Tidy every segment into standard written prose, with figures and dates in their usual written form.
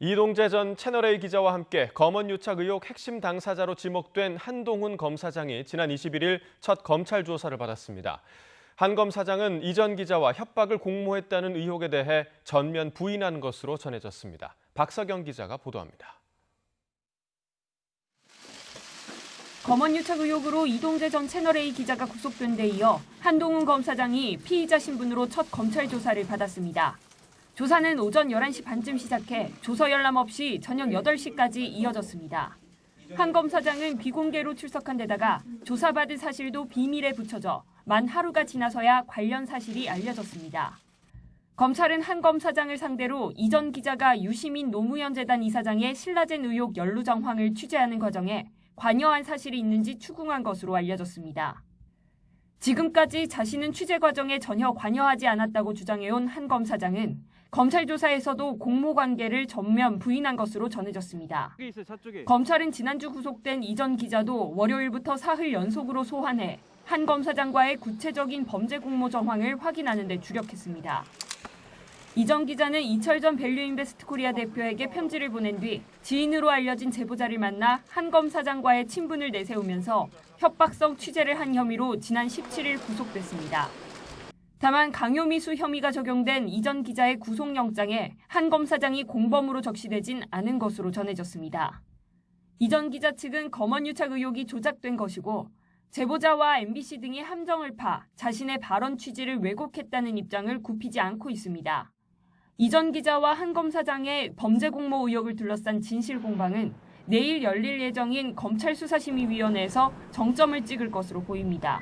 이동재 전 채널A 기자와 함께 검언유착 의혹 핵심 당사자로 지목된 한동훈 검사장이 지난 21일 첫 검찰 조사를 받았습니다. 한 검사장은 이 전 기자와 협박을 공모했다는 의혹에 대해 전면 부인한 것으로 전해졌습니다. 박서경 기자가 보도합니다. 검언유착 의혹으로 이동재 전 채널A 기자가 구속된 데 이어 한동훈 검사장이 피의자 신분으로 첫 검찰 조사를 받았습니다. 조사는 오전 11시 반쯤 시작해 조서 열람 없이 저녁 8시까지 이어졌습니다. 한 검사장은 비공개로 출석한 데다가 조사받을 사실도 비밀에 붙여져 만 하루가 지나서야 관련 사실이 알려졌습니다. 검찰은 한 검사장을 상대로 이 전 기자가 유시민 노무현 재단 이사장의 신라젠 의혹 연루 정황을 취재하는 과정에 관여한 사실이 있는지 추궁한 것으로 알려졌습니다. 지금까지 자신은 취재 과정에 전혀 관여하지 않았다고 주장해온 한 검사장은 검찰 조사에서도 공모 관계를 전면 부인한 것으로 전해졌습니다. 검찰은 지난주 구속된 이 전 기자도 월요일부터 사흘 연속으로 소환해 한 검사장과의 구체적인 범죄 공모 정황을 확인하는 데 주력했습니다. 이 전 기자는 이철전 밸류인베스트 코리아 대표에게 편지를 보낸 뒤 지인으로 알려진 제보자를 만나 한 검사장과의 친분을 내세우면서 협박성 취재를 한 혐의로 지난 17일 구속됐습니다. 다만 강요미수 혐의가 적용된 이 전 기자의 구속영장에 한 검사장이 공범으로 적시되진 않은 것으로 전해졌습니다. 이 전 기자 측은 검언유착 의혹이 조작된 것이고 제보자와 MBC 등이 함정을 파 자신의 발언 취지를 왜곡했다는 입장을 굽히지 않고 있습니다. 이 전 기자와 한 검사장의 범죄 공모 의혹을 둘러싼 진실 공방은 내일 열릴 예정인 검찰수사심의위원회에서 정점을 찍을 것으로 보입니다.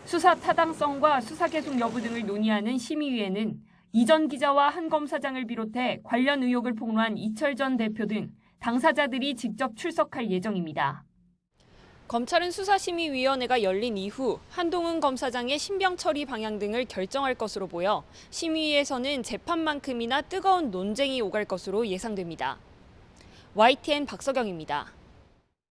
수사 타당성과 수사 계속 여부 등을 논의하는 심의위에는 이 전 기자와 한 검사장을 비롯해 관련 의혹을 폭로한 이철 전 대표 등 당사자들이 직접 출석할 예정입니다. 검찰은 수사심의위원회가 열린 이후 한동훈 검사장의 신병 처리 방향 등을 결정할 것으로 보여 심의위에서는 재판만큼이나 뜨거운 논쟁이 오갈 것으로 예상됩니다. YTN 박서경입니다.